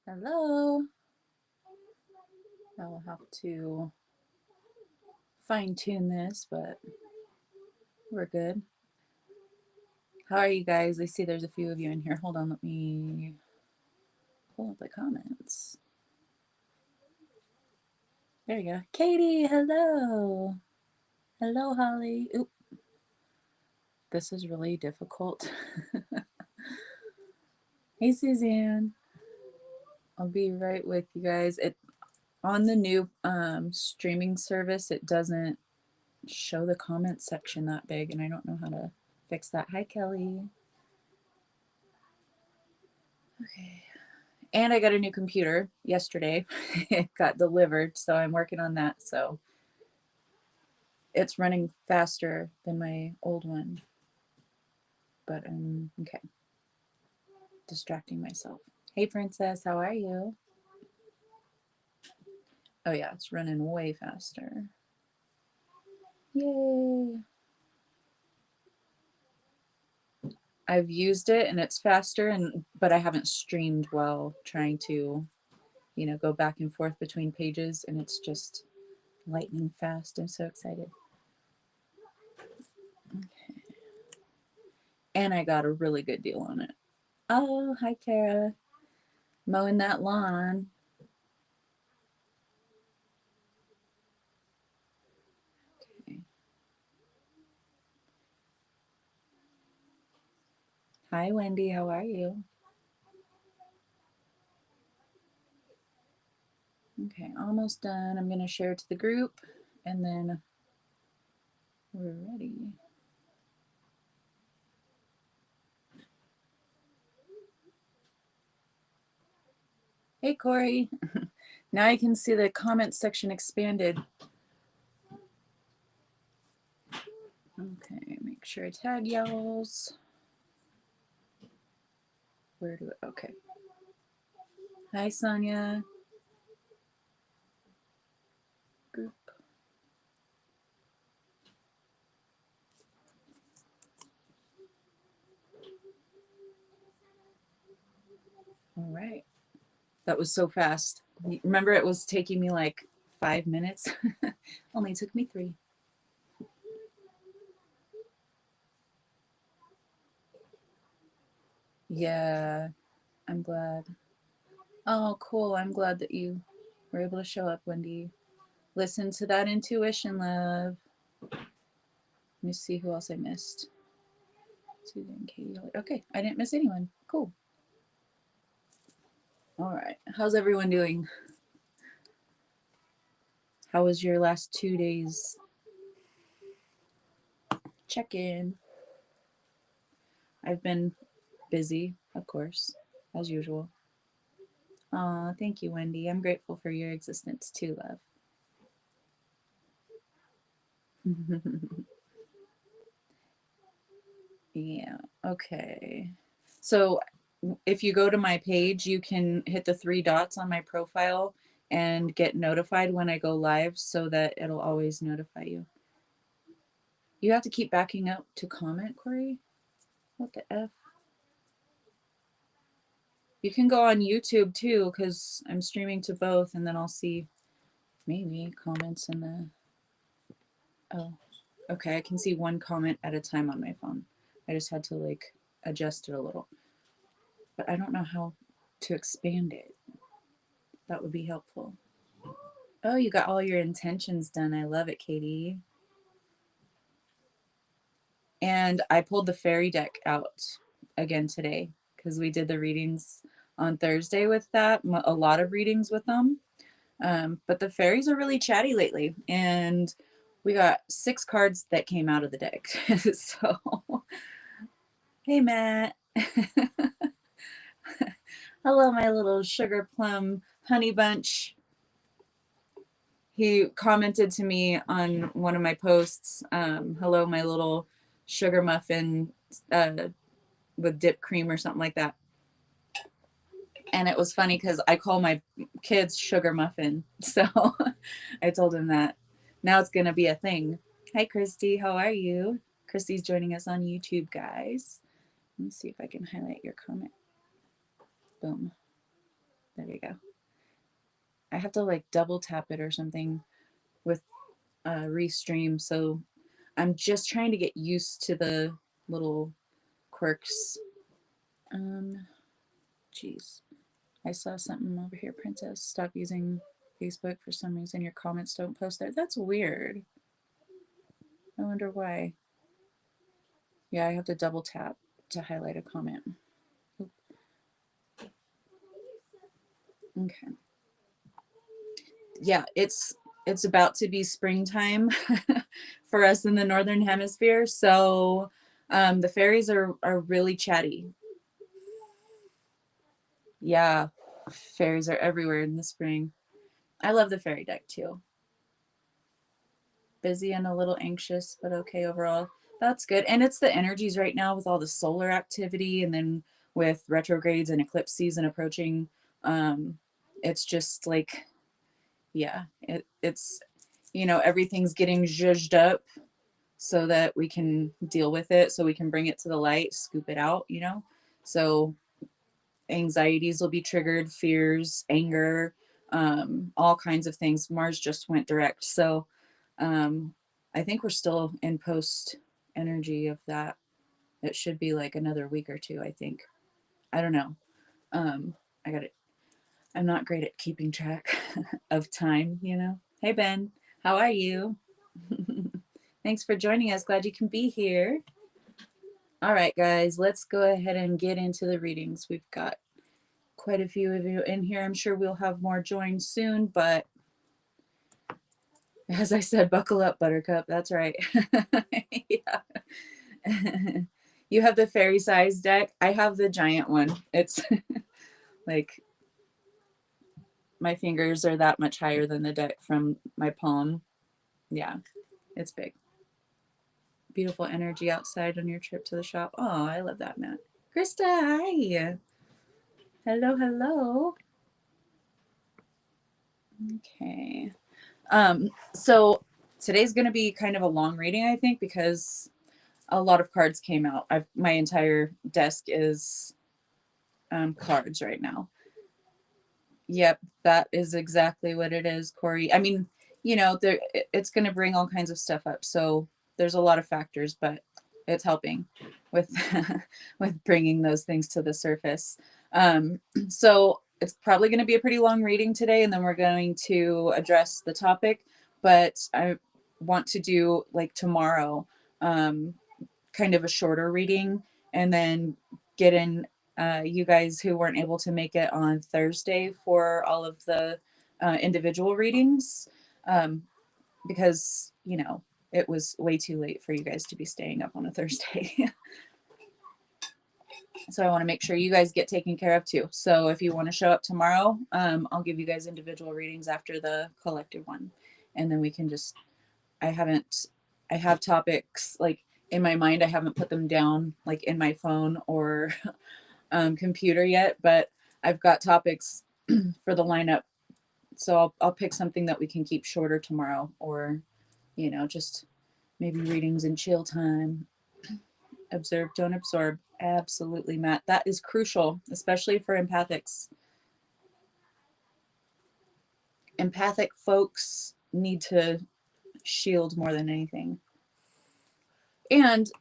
Hello. I will have to fine tune this, but we're good. How are you guys? I see there's a few of you in here. Hold on, let me pull up the comments. There you go. Katie, hello. Hello, Holly. Oop. This is really difficult. Hey, Suzanne. I'll be right with you guys. On the new streaming service, it doesn't show the comment section that big, and I don't know how to fix that. Hi, Kelly. Okay. And I got a new computer yesterday. It got delivered, so I'm working on that. So it's running faster than my old one. But okay. Distracting myself. Hey, Princess, how are you? Oh, yeah, it's running way faster. Yay. I've used it and it's faster, but I haven't streamed while trying to, go back and forth between pages, and it's just lightning fast. I'm so excited. Okay. And I got a really good deal on it. Oh, hi, Kara. Mowing that lawn. Okay. Hi, Wendy. How are you? Okay, almost done. I'm going to share to the group, and then we're ready. Hey, Corey. Now I can see the comment section expanded. Okay, make sure I tag y'alls. Okay. Hi, Sonia. Group. All right. That was so fast. Remember, it was taking me like 5 minutes? Only took me 3. Yeah, I'm glad. Oh, cool. I'm glad that you were able to show up, Wendy. Listen to that intuition, love. Let me see who else I missed. Susan, Katie. Okay, I didn't miss anyone. Cool. All right. How's everyone doing? How was your last 2 days? Check in. I've been busy, of course, as usual. Aw, thank you, Wendy. I'm grateful for your existence too, love. Yeah, okay. So if you go to my page, you can hit the 3 dots on my profile and get notified when I go live so that it'll always notify you. You have to keep backing up to comment, Corey? What the F? You can go on YouTube too, because I'm streaming to both, and then I'll see maybe comments in the... Oh, okay, I can see 1 comment at a time on my phone. I just had to like adjust it a little. But I don't know how to expand it. That would be helpful. Oh, you got all your intentions done. I love it, Katie. And I pulled the fairy deck out again today because we did the readings on Thursday with that, a lot of readings with them. But the fairies are really chatty lately, and we got 6 cards that came out of the deck. So, hey, Matt. Hello, my little sugar plum honey bunch. He commented to me on one of my posts, hello, my little sugar muffin with dipped cream or something like that. And it was funny because I call my kids sugar muffin. So I told him that. Now it's going to be a thing. Hi, Christy. How are you? Christy's joining us on YouTube, guys. Let me see if I can highlight your comment. Boom. There you go. I have to like double tap it or something with Restream. So I'm just trying to get used to the little quirks. Geez. I saw something over here, Princess. Stop using Facebook for some reason. Your comments don't post there. That's weird. I wonder why. Yeah, I have to double tap to highlight a comment. Okay. Yeah, it's about to be springtime for us in the Northern Hemisphere. So the fairies are really chatty. Yeah, fairies are everywhere in the spring. I love the fairy deck too. Busy and a little anxious, but okay overall. That's good. And it's the energies right now with all the solar activity and then with retrogrades and eclipse season approaching. It's just like, yeah, it's, you know, everything's getting zhuzhed up so that we can deal with it, so we can bring it to the light, scoop it out, you know? So anxieties will be triggered, fears, anger, all kinds of things. Mars just went direct. So I think we're still in post energy of that. It should be like another week or two, I think. I don't know. I got it. I'm not great at keeping track of time, you know. Hey, Ben, how are you? Thanks for joining us. Glad you can be here. All right, guys, let's go ahead and get into the readings. We've got quite a few of you in here. I'm sure we'll have more join soon, but as I said, buckle up, Buttercup. That's right. Yeah. You have the fairy size deck. I have the giant one. It's like my fingers are that much higher than the deck from my palm. Yeah, it's big. Beautiful energy outside on your trip to the shop. Oh, I love that, Matt. Krista, hi. Hello, hello. Okay. So today's going to be kind of a long reading, I think, because a lot of cards came out. My entire desk is cards right now. Yep, that is exactly what it is, Corey. I mean, you know, it's going to bring all kinds of stuff up. So there's a lot of factors, but it's helping with with bringing those things to the surface. So it's probably going to be a pretty long reading today, and then we're going to address the topic. But I want to do like tomorrow, kind of a shorter reading, and then get in you guys who weren't able to make it on Thursday for all of the individual readings, because, you know, it was way too late for you guys to be staying up on a Thursday. So I want to make sure you guys get taken care of too. So if you want to show up tomorrow, I'll give you guys individual readings after the collective one. And then we can just, I have topics like in my mind. I haven't put them down like in my phone or computer yet, but I've got topics for the lineup. So I'll pick something that we can keep shorter tomorrow, or, you know, just maybe readings in chill time. Observe, don't absorb. Absolutely, Matt. That is crucial, especially for empathics. Empathic folks need to shield more than anything. And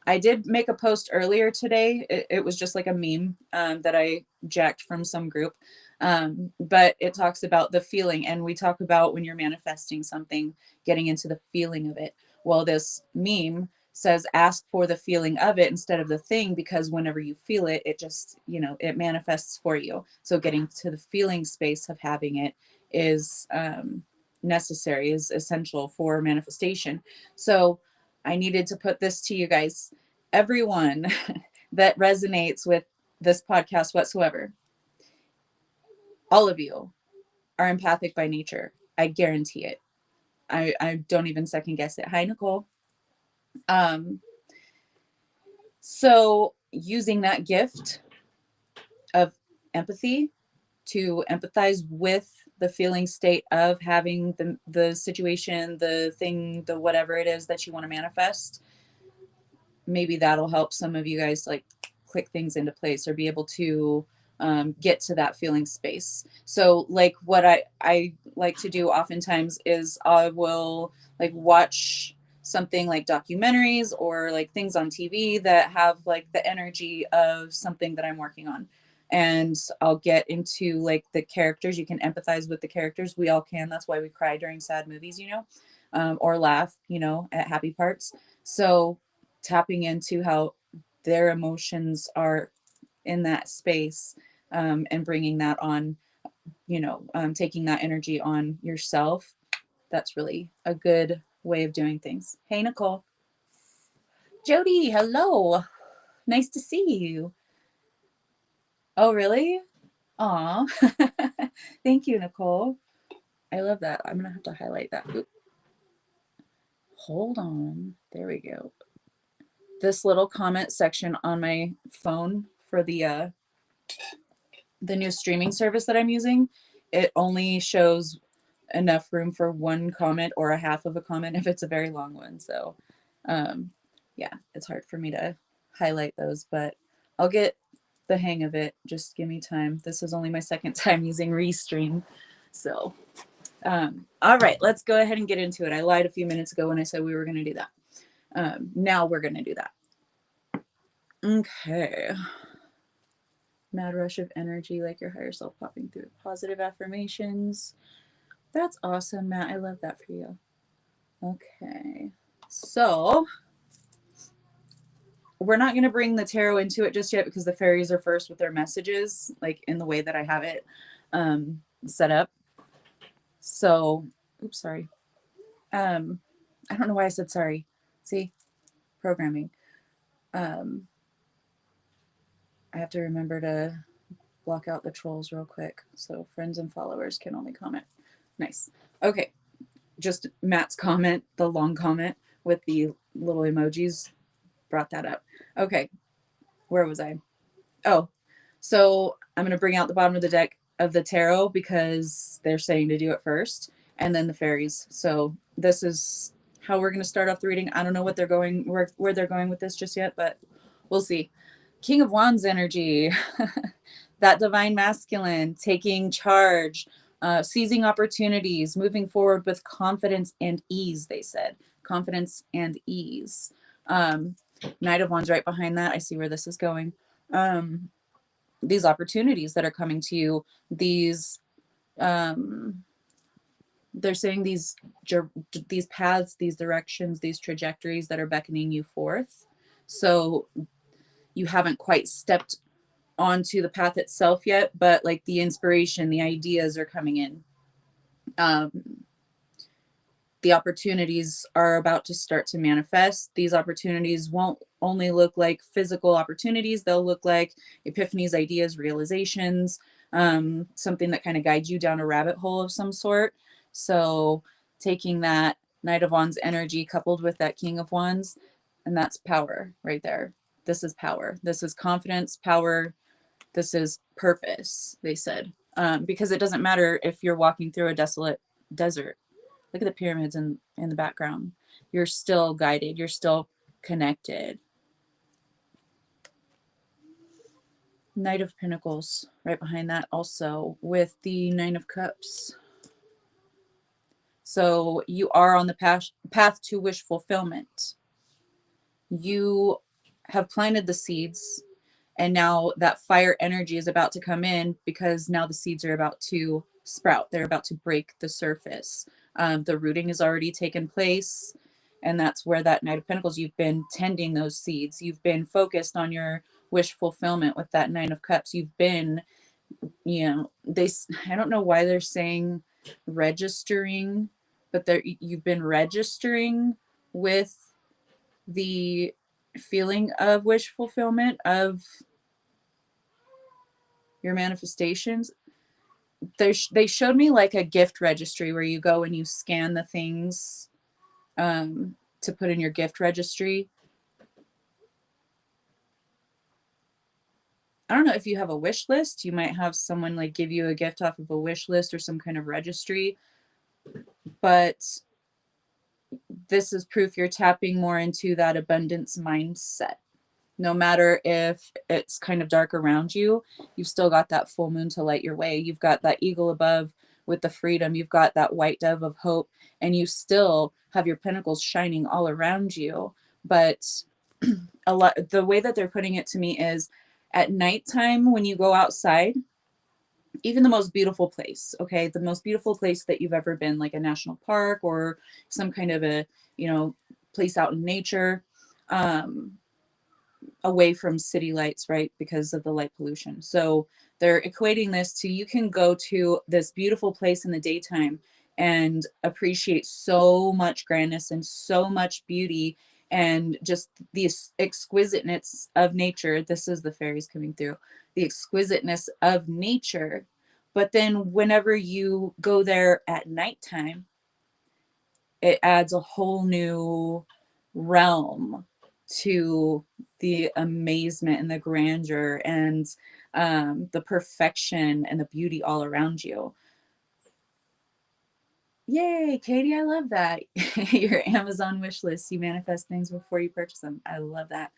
I did make a post earlier today. It was just like a meme that I jacked from some group. But it talks about the feeling, and we talk about when you're manifesting something, getting into the feeling of it. Well, this meme says ask for the feeling of it instead of the thing, because whenever you feel it, it just, you know, it manifests for you. So getting to the feeling space of having it is necessary, is essential for manifestation. So I needed to put this to you guys. Everyone that resonates with this podcast whatsoever, all of you are empathic by nature. I guarantee it. I don't even second guess it. Hi, Nicole. So using that gift of empathy to empathize with the feeling state of having the situation, the thing, the whatever it is that you want to manifest, maybe that'll help some of you guys like click things into place or be able to get to that feeling space. So like what I like to do oftentimes is I will like watch something like documentaries or like things on TV that have like the energy of something that I'm working on. And I'll get into like the characters. You can empathize with the characters. We all can. That's why we cry during sad movies, you know, or laugh, you know, at happy parts. So tapping into how their emotions are in that space, and bringing that on, you know, taking that energy on yourself. That's really a good way of doing things. Hey, Nicole. Jody, hello. Nice to see you. Oh, really? Aw. Thank you, Nicole. I love that. I'm going to have to highlight that. Oop. Hold on. There we go. This little comment section on my phone for the new streaming service that I'm using, it only shows enough room for one comment or a half of a comment if it's a very long one. So yeah, it's hard for me to highlight those, but I'll get the hang of it. Just give me time. This is only my second time using Restream. So all right, let's go ahead and get into it. I lied a few minutes ago when I said we were going to do that. Now we're going to do that. Okay. Mad rush of energy, like your higher self popping through. Positive affirmations. That's awesome, Matt. I love that for you. Okay. So we're not going to bring the tarot into it just yet because the fairies are first with their messages, like in the way that I have it set up. So, oops, sorry. I don't know why I said sorry. See, programming. I have to remember to block out the trolls real quick so friends and followers can only comment. Nice. Okay. Just Matt's comment, the long comment with the little emojis, brought that up. Okay. Where was I? Oh, so I'm going to bring out the bottom of the deck of the tarot because they're saying to do it first, and then the fairies. So this is how we're going to start off the reading. I don't know what they're going, where they're going with this just yet, but we'll see. King of Wands energy, that divine masculine, taking charge, seizing opportunities, moving forward with confidence and ease, they said. Confidence and ease. Knight of Wands right behind that. I see where this is going. These opportunities that are coming to you, these they're saying these paths, these directions, these trajectories that are beckoning you forth. So you haven't quite stepped onto the path itself yet, but like the inspiration, the ideas are coming in. The opportunities are about to start to manifest. These opportunities won't only look like physical opportunities. They'll look like epiphanies, ideas, realizations, something that kind of guides you down a rabbit hole of some sort. So taking that Knight of Wands energy coupled with that King of Wands, and that's power right there. This is power. This is confidence, power. This is purpose, they said. Because it doesn't matter if you're walking through a desolate desert. Look at the pyramids in the background. You're still guided. You're still connected. Knight of Pentacles right behind that also with the Nine of Cups. So you are on the path to wish fulfillment. You have planted the seeds, and now that fire energy is about to come in because now the seeds are about to sprout. They're about to break the surface. The rooting has already taken place, and that's where that Knight of Pentacles, you've been tending those seeds. You've been focused on your wish fulfillment with that Nine of Cups. You've been, you know, I don't know why they're saying registering, but you've been registering with the feeling of wish fulfillment of your manifestations. They showed me like a gift registry where you go and you scan the things to put in your gift registry. I don't know if you have a wish list. You might have someone like give you a gift off of a wish list or some kind of registry. But this is proof you're tapping more into that abundance mindset. No matter if it's kind of dark around you, you've still got that full moon to light your way. You've got that eagle above with the freedom. You've got that white dove of hope, and you still have your pentacles shining all around you. But a lot, the way that they're putting it to me is at nighttime when you go outside, even the most beautiful place, okay, the most beautiful place that you've ever been, like a national park or some kind of a, place out in nature, um, away from city lights, right? Because of the light pollution. So they're equating this to, you can go to this beautiful place in the daytime and appreciate so much grandness and so much beauty and just the exquisiteness of nature. This is the fairies coming through, the exquisiteness of nature. But then whenever you go there at nighttime, it adds a whole new realm to the amazement and the grandeur and the perfection and the beauty all around you. Yay, Katie, I love that. Your Amazon wish list, you manifest things before you purchase them. I love that.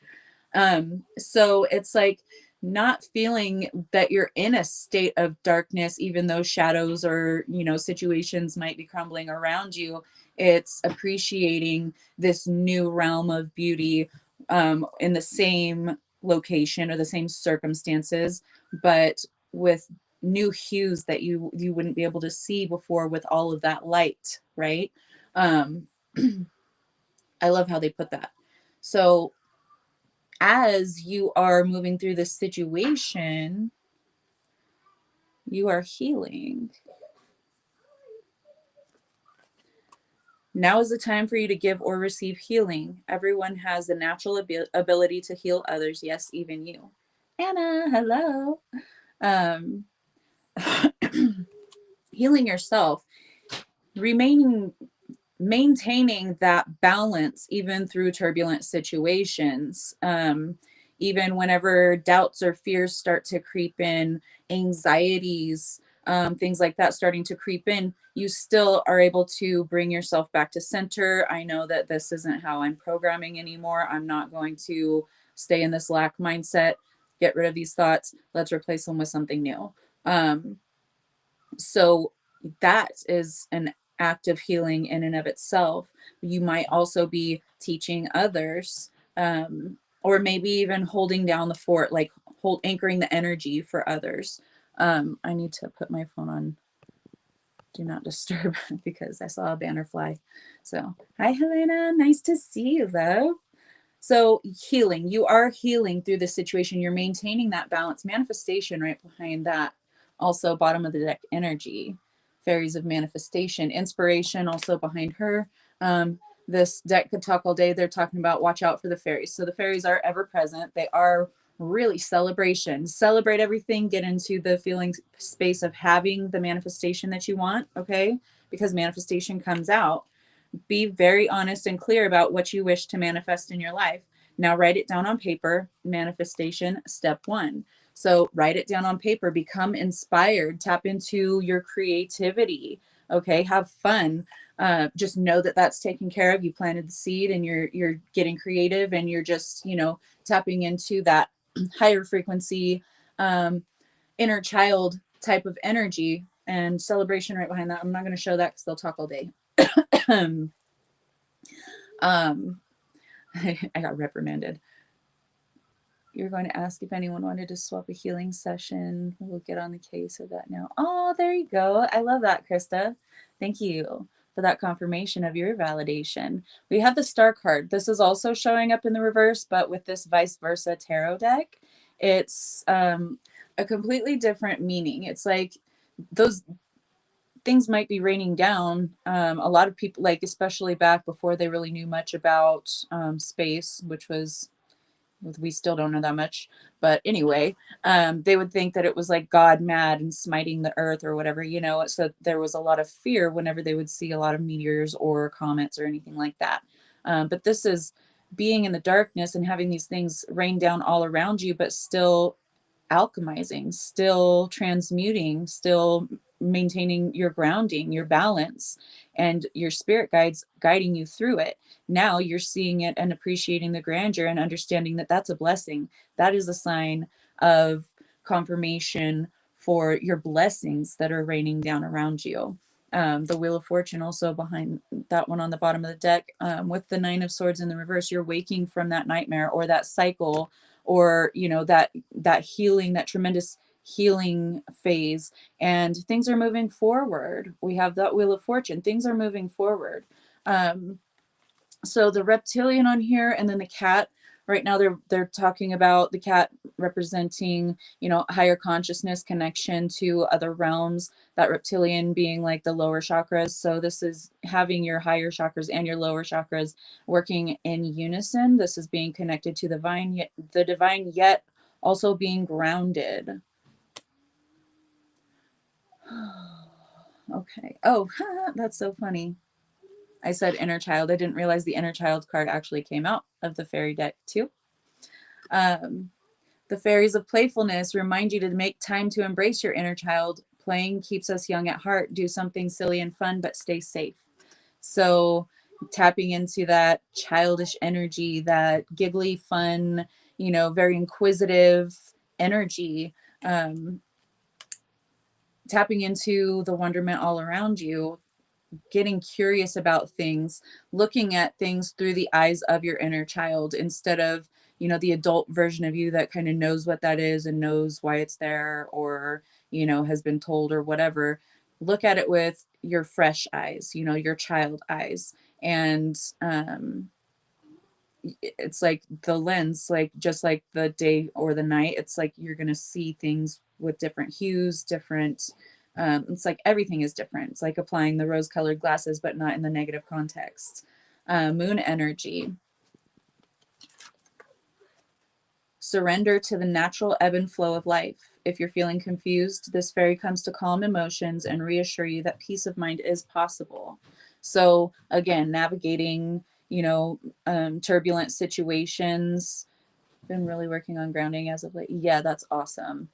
So it's like not feeling that you're in a state of darkness, even though shadows or, situations might be crumbling around you. It's appreciating this new realm of beauty in the same location or the same circumstances, but with new hues that you wouldn't be able to see before with all of that light, right? Um, I love how they put that. So as you are moving through this situation, you are healing. Now is the time for you to give or receive healing. Everyone has the natural ability to heal others. Yes, even you. Anna, hello. Um, healing yourself, maintaining that balance even through turbulent situations. Even whenever doubts or fears start to creep in, anxieties, things like that starting to creep in, you still are able to bring yourself back to center. I know that this isn't how I'm programming anymore. I'm not going to stay in this lack mindset. Get rid of these thoughts. Let's replace them with something new. So that is an act of healing in and of itself. You might also be teaching others, or maybe even holding down the fort, like anchoring the energy for others. I need to put my phone on do not disturb because I saw a banner fly. So hi Helena, nice to see you, love. So healing, you are healing through this situation. You're maintaining that balance. Manifestation right behind that. Also bottom of the deck energy, fairies of manifestation, inspiration also behind her. This deck could talk all day. They're talking about watch out for the fairies. So the fairies are ever present. They are really celebration. Celebrate everything. Get into the feeling space of having the manifestation that you want. Okay. Because manifestation comes out. Be very honest and clear about what you wish to manifest in your life. Now write it down on paper. Manifestation step 1. So write it down on paper, become inspired, tap into your creativity. Okay, have fun. Just know that that's taken care of. You planted the seed and you're getting creative and you're just, tapping into that higher frequency, inner child type of energy and celebration right behind that. I'm not going to show that because they'll talk all day. I got reprimanded. You're going to ask if anyone wanted to swap a healing session. We'll get on the case of that now. Oh, there you go. I love that, Krista. Thank you for that confirmation of your validation. We have the star card. This is also showing up in the reverse, but with this vice versa tarot deck, it's a completely different meaning. It's like those things might be raining down. A lot of people, like especially back before they really knew much about space, which was, we still don't know that much, but anyway, they would think that it was like God mad and smiting the earth or whatever, so there was a lot of fear whenever they would see a lot of meteors or comets or anything like that. But this is being in the darkness and having these things rain down all around you, but still alchemizing, still transmuting, still maintaining your grounding, your balance, and your spirit guides guiding you through it. Now you're seeing it and appreciating the grandeur and understanding that that's a blessing. That is a sign of confirmation for your blessings that are raining down around you. The Wheel of Fortune also behind that one on the bottom of the deck, with the Nine of Swords in the reverse. You're waking from that nightmare or that cycle, or that healing, that tremendous healing phase, and things are moving forward. We have that Wheel of Fortune. Things are moving forward. So the reptilian on here, and then the cat. Right now they're talking about the cat representing, higher consciousness, connection to other realms, that reptilian being like the lower chakras. So this is having your higher chakras and your lower chakras working in unison. This is being connected to the divine, yet also being grounded. Okay. Oh, that's so funny. I said inner child. I didn't realize the inner child card actually came out of the fairy deck too. The fairies of playfulness remind you to make time to embrace your inner child. Playing keeps us young at heart. Do something silly and fun, but stay safe. So tapping into that childish energy, that giggly, fun, very inquisitive energy, tapping into the wonderment all around you, getting curious about things, looking at things through the eyes of your inner child instead of, the adult version of you that kind of knows what that is and knows why it's there, or, has been told or whatever. Look at it with your fresh eyes, your child eyes. And it's like the lens, like just like the day or the night, it's like you're going to see things with different hues, different it's like everything is different. It's like applying the rose colored glasses, but not in the negative context. Moon energy. Surrender to the natural ebb and flow of life. If you're feeling confused, this fairy comes to calm emotions and reassure you that peace of mind is possible. So again, navigating, turbulent situations. Been really working on grounding as of late. Yeah, that's awesome.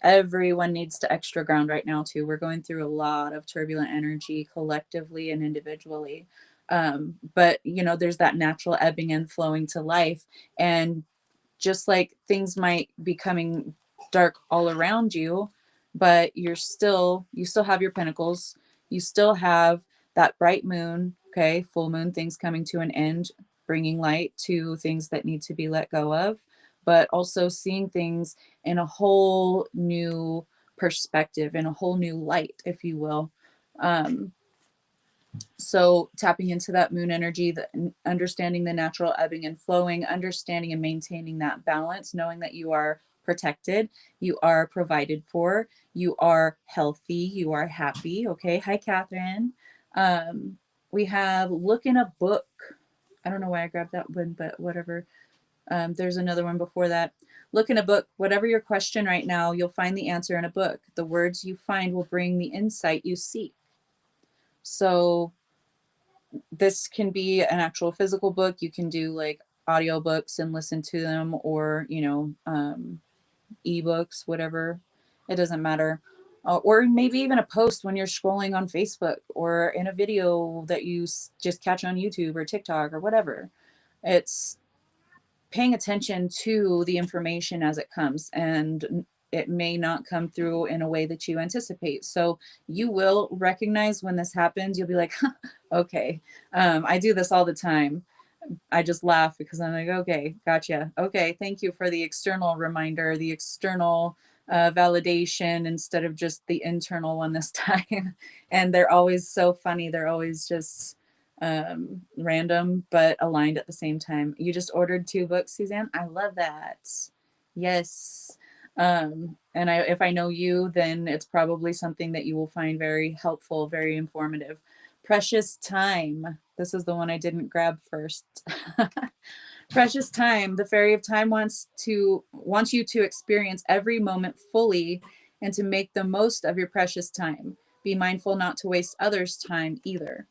Everyone needs to extra ground right now too. We're going through a lot of turbulent energy collectively and individually. But there's that natural ebbing and flowing to life. And just like things might be coming dark all around you, but you still have your pentacles. You still have that bright moon, okay, full moon, things coming to an end, bringing light to things that need to be let go of, but also seeing things in a whole new perspective, in a whole new light, if you will. So tapping into that moon energy, understanding the natural ebbing and flowing, understanding and maintaining that balance, knowing that you are protected, you are provided for, you are healthy, you are happy. Okay. Hi, Catherine. We have look in a book. I don't know why I grabbed that one, but whatever. There's another one before that. Look in a book. Whatever your question right now, you'll find the answer in a book. The words you find will bring the insight you seek. So this can be an actual physical book. You can do like audiobooks and listen to them, or ebooks, whatever. It doesn't matter. Or maybe even a post when you're scrolling on Facebook, or in a video that you just catch on YouTube or TikTok or whatever. It's paying attention to the information as it comes, and it may not come through in a way that you anticipate. So you will recognize when this happens. You'll be like, huh, okay. I do this all the time. I just laugh because I'm like, okay, gotcha. Okay, thank you for the external reminder, the external validation instead of just the internal one this time. And they're always so funny. They're always just random but aligned at the same time. You just ordered 2 books, Suzanne. I love that. Yes. And if I know you, then it's probably something that you will find very helpful, very informative. Precious time. This is the one I didn't grab first. Precious time. The fairy of time wants you to experience every moment fully and to make the most of your precious time. Be mindful not to waste others' time either.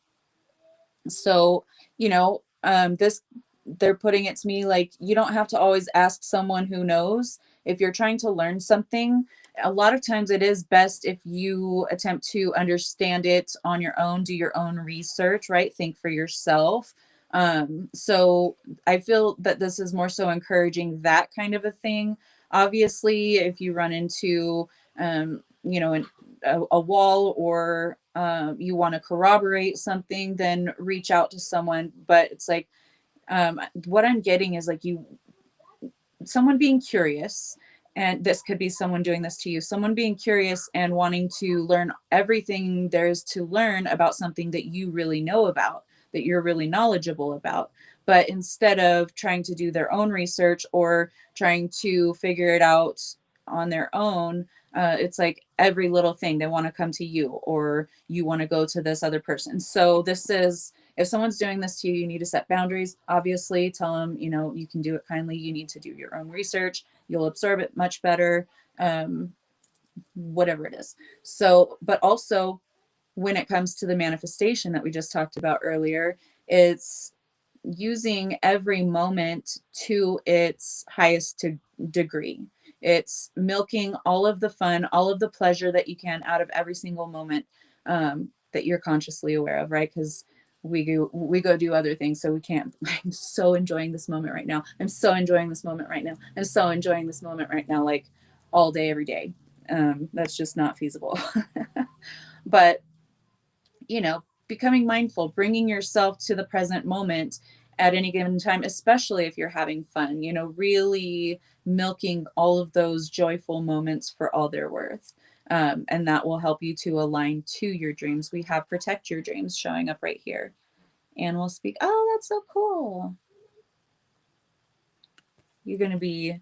So, this, they're putting it to me like, you don't have to always ask someone who knows. If you're trying to learn something, A lot of times it is best if you attempt to understand it on your own, do your own research, right? Think for yourself. So I feel that this is more so encouraging that kind of a thing. Obviously, if you run into, you know, a wall, or you want to corroborate something, then reach out to someone. But it's like, what I'm getting is like someone being curious, and this could be someone doing this to you, someone being curious and wanting to learn everything there is to learn about something that you really know about, that you're really knowledgeable about. But instead of trying to do their own research or trying to figure it out on their own, it's like every little thing they want to come to you, or you want to go to this other person. So this is, if someone's doing this to you, you need to set boundaries. Obviously, tell them, you know, you can do it kindly. You need to do your own research. You'll absorb it much better, whatever it is. So, but also when it comes to the manifestation that we just talked about earlier, it's using every moment to its highest degree. It's milking all of the fun, all of the pleasure that you can out of every single moment, that you're consciously aware of, right? Because we go do other things, so we can't. I'm so enjoying this moment right now. I'm so enjoying this moment right now. I'm so enjoying this moment right now, like all day, every day. That's just not feasible. But you know, becoming mindful, bringing yourself to the present moment at any given time, especially if you're having fun, you know, really milking all of those joyful moments for all they're worth. And that will help you to align to your dreams. We have protect your dreams showing up right here. And we'll speak. Oh, that's so cool. You're going to be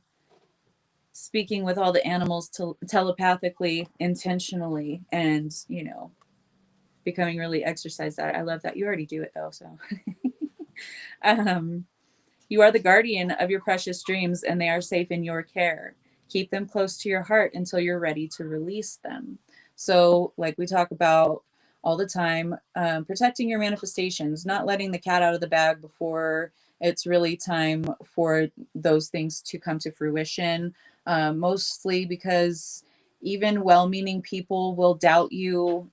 speaking with all the animals telepathically, intentionally, and, you know, becoming really exercise that. I love that. You already do it though. So um, you are the guardian of your precious dreams, and they are safe in your care. Keep them close to your heart until you're ready to release them. So, like we talk about all the time, protecting your manifestations, not letting the cat out of the bag before it's really time for those things to come to fruition. Mostly because even well-meaning people will doubt you,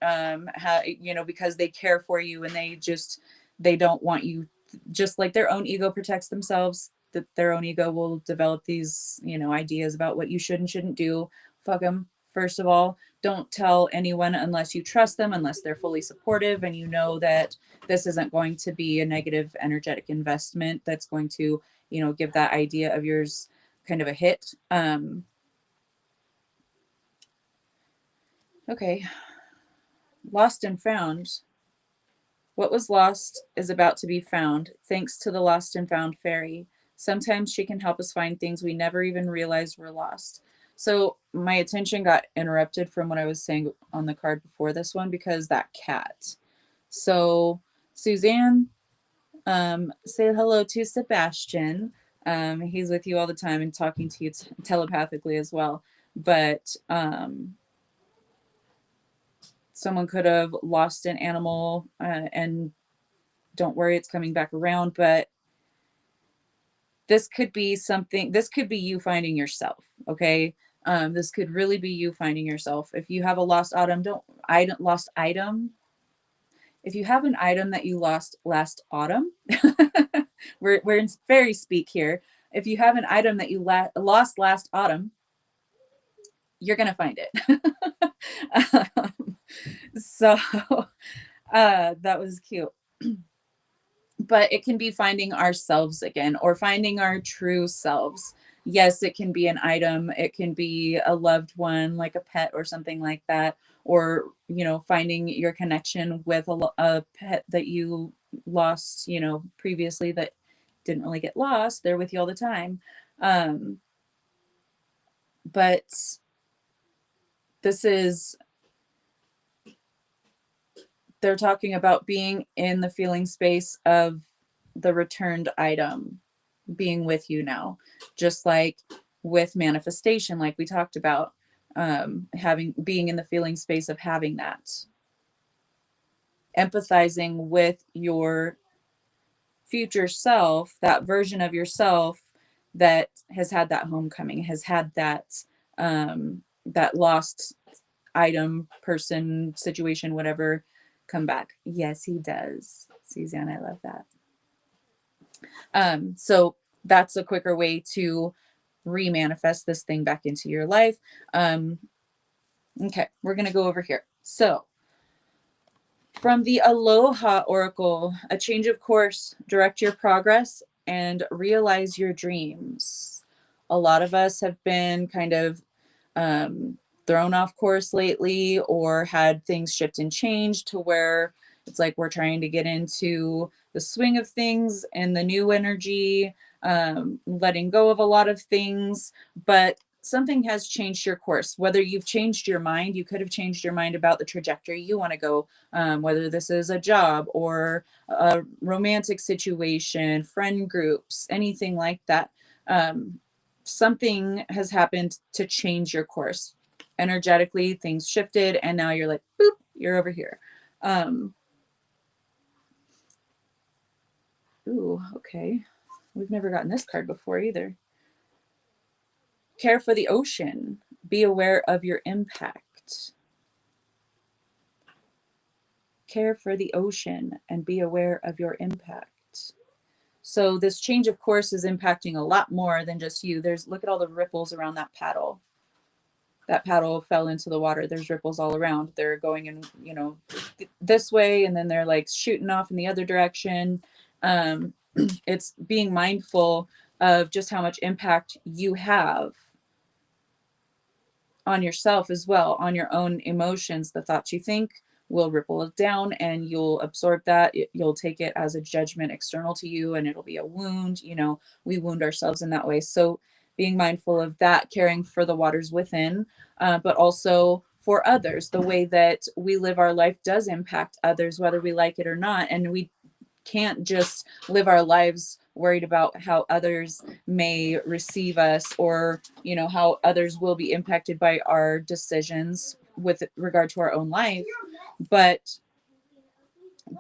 you know, because they care for you, and they don't want you, just like their own ego protects themselves, that their own ego will develop these, you know, ideas about what you should and shouldn't do. Fuck them. First of all, don't tell anyone unless you trust them, unless they're fully supportive and you know that this isn't going to be a negative energetic investment that's going to, you know, give that idea of yours kind of a hit. Okay. Lost and found. What was lost is about to be found, thanks to the lost and found fairy. Sometimes she can help us find things we never even realized were lost. So my attention got interrupted from what I was saying on the card before this one, because that cat. So Suzanne, say hello to Sebastian. He's with you all the time and talking to you telepathically as well. But someone could have lost an animal, and don't worry, it's coming back around. But this could be something, this could be you finding yourself. Okay. This could really be you finding yourself. If you have a lost item, lost item. If you have an item that you lost last autumn, we're in fairy speak here. If you have an item that you lost last autumn, you're gonna find it. So that was cute. But it can be finding ourselves again, or finding our true selves. Yes, it can be an item, it can be a loved one, like a pet or something like that, or, you know, finding your connection with a pet that you lost, you know, previously, that didn't really get lost. They're with you all the time. Um, but this is, they're talking about being in the feeling space of the returned item being with you now, just like with manifestation, like we talked about, being in the feeling space of having that, empathizing with your future self, that version of yourself that has had that homecoming, has had that that lost item, person, situation, whatever, come back. Yes, he does. Suzanne, I love that. So that's a quicker way to re-manifest this thing back into your life. Okay, we're going to go over here. So from the Aloha Oracle, a change of course, direct your progress, and realize your dreams. A lot of us have been kind of thrown off course lately, or had things shift and change to where it's like we're trying to get into the swing of things and the new energy, letting go of a lot of things, but something has changed your course. Whether you've changed your mind, you could have changed your mind about the trajectory you want to go, whether this is a job or a romantic situation, friend groups, anything like that. Something has happened to change your course. Energetically, things shifted, and now you're like, boop, you're over here. Ooh, okay. We've never gotten this card before either. Care for the ocean. Be aware of your impact. Care for the ocean and be aware of your impact. So this change of course is impacting a lot more than just you. Look at all the ripples around that paddle. That paddle fell into the water. There's ripples all around. They're going in, this way, and then they're like shooting off in the other direction. It's being mindful of just how much impact you have on yourself as well, on your own emotions. The thoughts you think will ripple down, and you'll absorb that. You'll take it as a judgment external to you, and it'll be a wound. We wound ourselves in that way. So being mindful of that, caring for the waters within, but also for others. The way that we live our life does impact others, whether we like it or not. And we can't just live our lives worried about how others may receive us, or how others will be impacted by our decisions with regard to our own life, but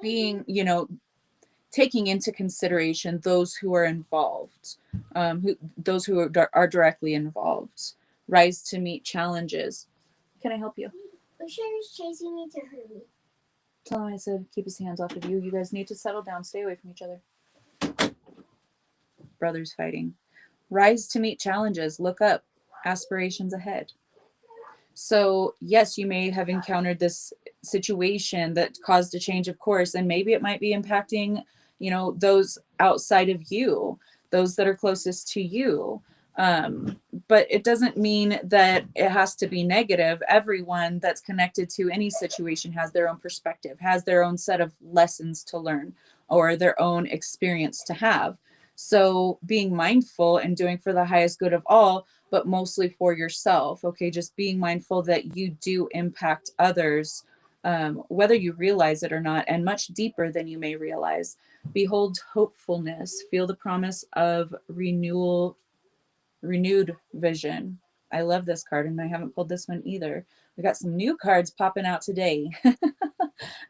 being taking into consideration those who are involved, those who are directly involved. Rise to meet challenges. Can I help you? Ocean is chasing me to hurt me. Tell him I said keep his hands off of you. You guys need to settle down. Stay away from each other. Brothers fighting. Rise to meet challenges. Look up. Aspirations ahead. So yes, you may have encountered this situation that caused a change of course, and maybe it might be impacting, those outside of you, those that are closest to you. But it doesn't mean that it has to be negative. Everyone that's connected to any situation has their own perspective, has their own set of lessons to learn, or their own experience to have. So being mindful and doing for the highest good of all, but mostly for yourself. Okay, just being mindful that you do impact others, whether you realize it or not, and much deeper than you may realize. Behold hopefulness. Feel the promise of renewed vision. I love this card, and I haven't pulled this one either. We got some new cards popping out today.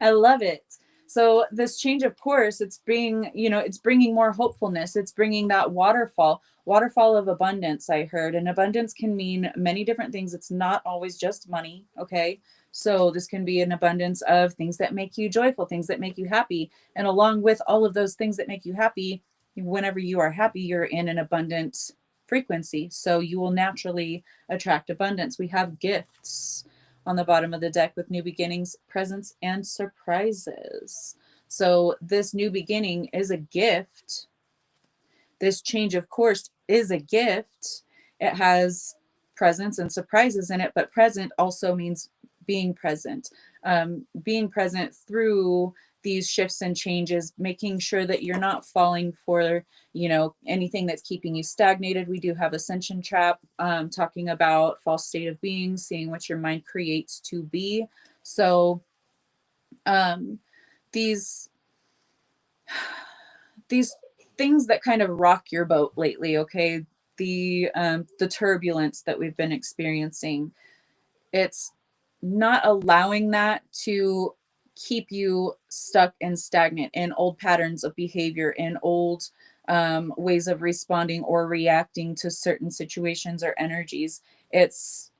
I love it. So this change of course, it's bringing more hopefulness. It's bringing that waterfall of abundance. I heard, and abundance can mean many different things. It's not always just money. Okay. So this can be an abundance of things that make you joyful, things that make you happy. And along with all of those things that make you happy, whenever you are happy, you're in an abundant frequency. So you will naturally attract abundance. We have gifts on the bottom of the deck with new beginnings, presents, and surprises. So this new beginning is a gift. This change of course is a gift. It has presents and surprises in it, but present also means being present. Being present through these shifts and changes, making sure that you're not falling for anything that's keeping you stagnated. We do have ascension trap, talking about false state of being, seeing what your mind creates to be. So these things that kind of rock your boat lately, okay, the turbulence that we've been experiencing, it's not allowing that to keep you stuck and stagnant in old patterns of behavior, in old ways of responding or reacting to certain situations or energies. It's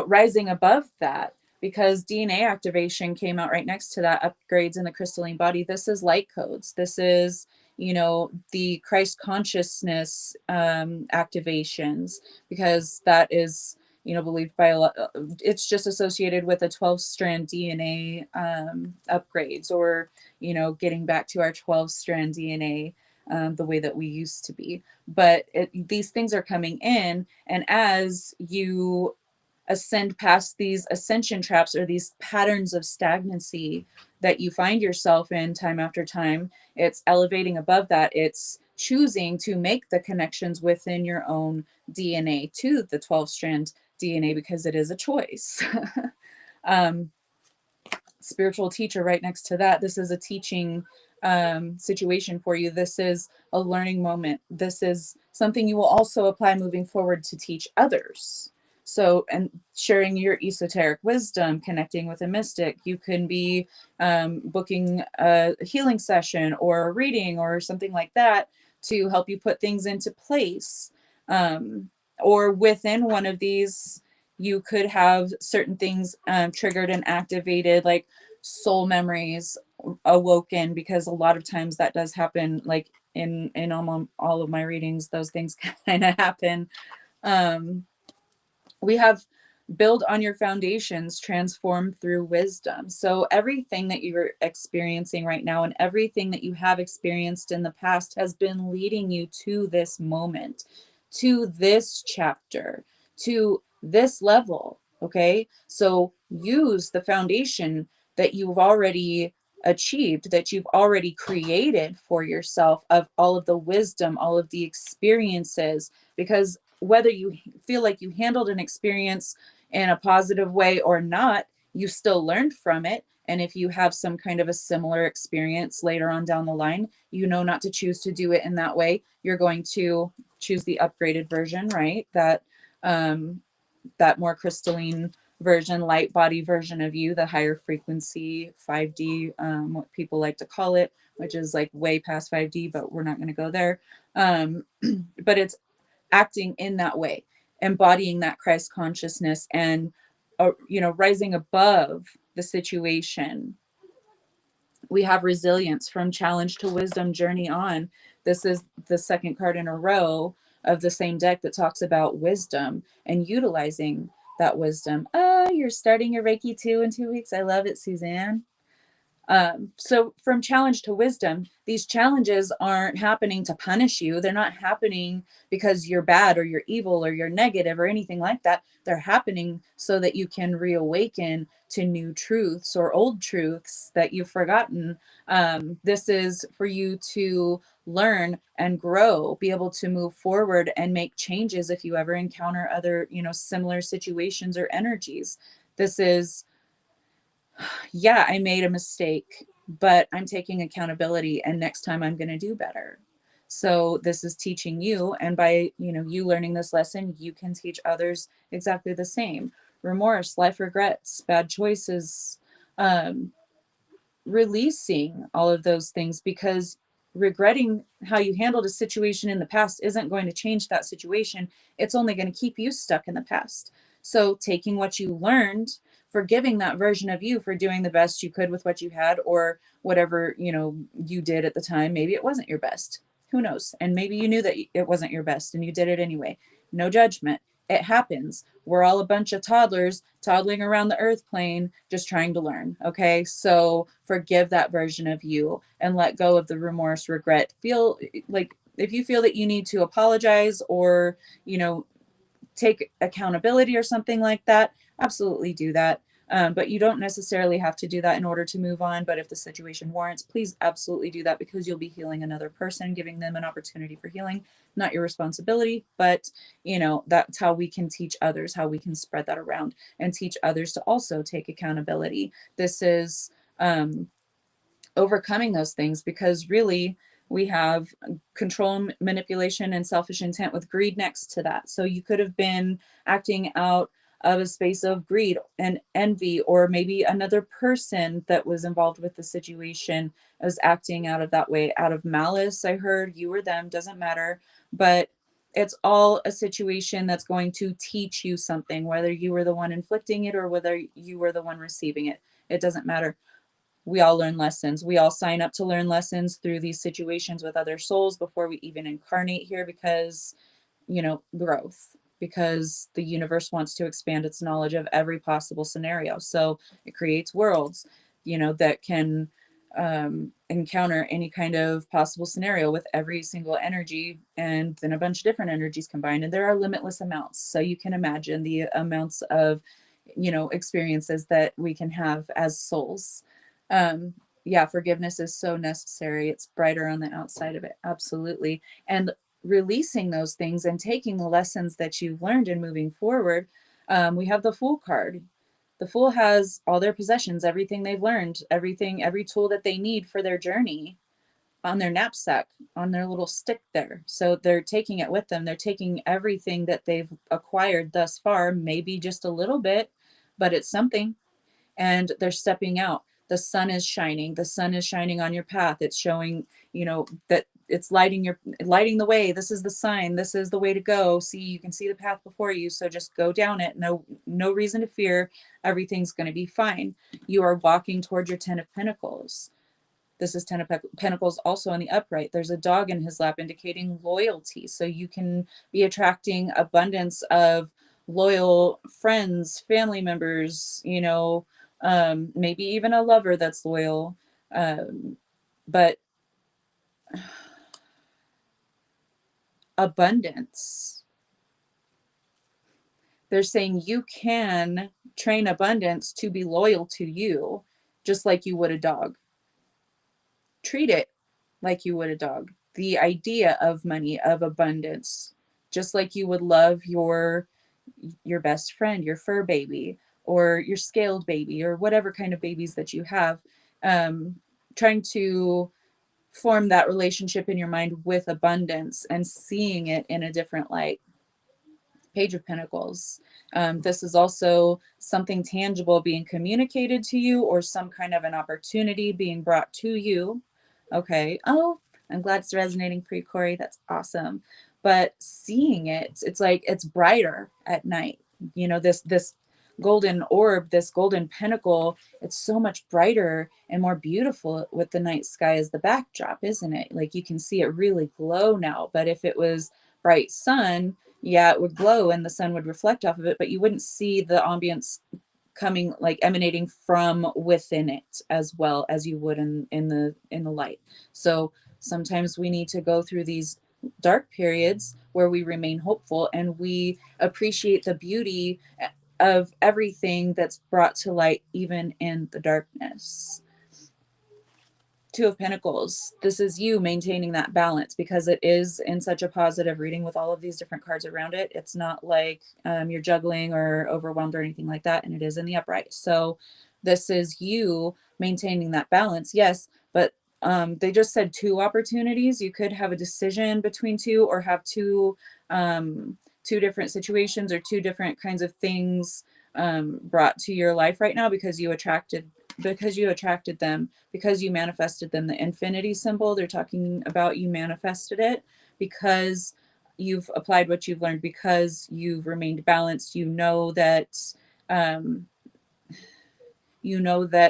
rising above that, because DNA activation came out right next to that, upgrades in the crystalline body. This is light codes. This is, the Christ consciousness activations, because that is, believed by a lot. It's just associated with a 12-strand DNA upgrades, or, getting back to our 12-strand DNA the way that we used to be. But these things are coming in, and as you ascend past these ascension traps, or these patterns of stagnancy that you find yourself in time after time, it's elevating above that. It's choosing to make the connections within your own DNA to the 12-strand DNA, because it is a choice. um, Spiritual teacher right next to that. This is a teaching situation for you. This is a learning moment. This is something you will also apply moving forward to teach others. So, and sharing your esoteric wisdom, connecting with a mystic. You can be booking a healing session or a reading or something like that to help you put things into place. Or within one of these, you could have certain things triggered and activated, like soul memories awoken, because a lot of times that does happen. Like in all of my readings, those things kind of happen. We have build on your foundations, transform through wisdom. So everything that you're experiencing right now, and everything that you have experienced in the past, has been leading you to this moment, to this chapter, to this level. Okay, so use the foundation that you've already achieved, that you've already created for yourself, of all of the wisdom, all of the experiences, because whether you feel like you handled an experience in a positive way or not, you still learned from it. And if you have some kind of a similar experience later on down the line, you know not to choose to do it in that way. You're going to choose the upgraded version, right? That more crystalline version, light body version of you, the higher frequency 5D, what people like to call it, which is like way past 5D, but we're not going to go there. But it's acting in that way, embodying that Christ consciousness, and rising above the situation. We have resilience, from challenge to wisdom, journey on. This is the second card in a row of the same deck that talks about wisdom and utilizing that wisdom. Oh, you're starting your Reiki 2 in 2 weeks. I love it, Suzanne. So from challenge to wisdom, these challenges aren't happening to punish you. They're not happening because you're bad or you're evil or you're negative or anything like that. They're happening so that you can reawaken to new truths or old truths that you've forgotten. This is for you to learn and grow, be able to move forward and make changes if you ever encounter other, similar situations or energies. This is, yeah, I made a mistake, but I'm taking accountability, and next time I'm going to do better. So this is teaching you, and by, you learning this lesson, you can teach others exactly the same. Remorse, life regrets, bad choices, um, releasing all of those things, because regretting how you handled a situation in the past isn't going to change that situation. It's only going to keep you stuck in the past. So taking what you learned, forgiving that version of you for doing the best you could with what you had, or whatever, you did at the time. Maybe it wasn't your best. Who knows? And maybe you knew that it wasn't your best and you did it anyway. No judgment. It happens. We're all a bunch of toddlers toddling around the earth plane, just trying to learn. Okay. So forgive that version of you and let go of the remorse, regret. Feel like, if you feel that you need to apologize or, take accountability or something like that, absolutely do that. But you don't necessarily have to do that in order to move on. But if the situation warrants, please absolutely do that, because you'll be healing another person, giving them an opportunity for healing, not your responsibility. But, that's how we can teach others, how we can spread that around and teach others to also take accountability. This is overcoming those things, because really we have control, manipulation, and selfish intent with greed next to that. So you could have been acting out of a space of greed and envy, or maybe another person that was involved with the situation was acting out of that way, out of malice. I heard you or them, doesn't matter. But It's all a situation that's going to teach you something, whether you were the one inflicting it or whether you were the one receiving it. It doesn't matter. We all learn lessons. We all sign up to learn lessons through these situations with other souls before we even incarnate here because, growth, because the universe wants to expand its knowledge of every possible scenario. So it creates worlds, that can encounter any kind of possible scenario with every single energy and then a bunch of different energies combined. And there are limitless amounts. So you can imagine the amounts of, experiences that we can have as souls. Yeah, forgiveness is so necessary. It's brighter on the outside of it. Absolutely. And releasing those things and taking the lessons that you've learned and moving forward. We have the Fool card. The Fool has all their possessions, everything they've learned, everything, every tool that they need for their journey on their knapsack, on their little stick there. So they're taking it with them. They're taking everything that they've acquired thus far, maybe just a little bit, but it's something, and they're stepping out. The sun is shining. The sun is shining on your path. It's showing, that it's lighting the way. This is the sign. This is the way to go. See, you can see the path before you. So just go down it. No reason to fear. Everything's going to be fine. You are walking toward your 10 of Pentacles. This is 10 of Pentacles also in the upright. There's a dog in his lap indicating loyalty. So you can be attracting abundance of loyal friends, family members, maybe even a lover that's loyal. But abundance. They're saying you can train abundance to be loyal to you, just like you would a dog. Treat it like you would a dog. The idea of money, of abundance, just like you would love your best friend, your fur baby, or your scaled baby, or whatever kind of babies that you have. Trying to form that relationship in your mind with abundance and seeing it in a different light. Page of Pentacles. This is also something tangible being communicated to you, or some kind of an opportunity being brought to you. Okay. Oh, I'm glad it's resonating for you, Corey. That's awesome. But seeing it, it's like it's brighter at night. This golden orb, this golden pentacle, it's so much brighter and more beautiful with the night sky as the backdrop, isn't it? Like you can see it really glow now. But if it was bright sun, yeah, it would glow and the sun would reflect off of it, but you wouldn't see the ambience coming, like emanating from within it as well as you would in the light. So sometimes we need to go through these dark periods where we remain hopeful and we appreciate the beauty of everything that's brought to light, even in the darkness. Two of Pentacles. This is you maintaining that balance because it is in such a positive reading with all of these different cards around it. It's not like you're juggling or overwhelmed or anything like that. And it is in the upright. So this is you maintaining that balance. Yes, but they just said two opportunities. You could have a decision between two, or have two different situations or two different kinds of things brought to your life right now because you attracted them, because you manifested them. The infinity symbol, they're talking about you manifested it because you've applied what you've learned, because you've remained balanced. You know that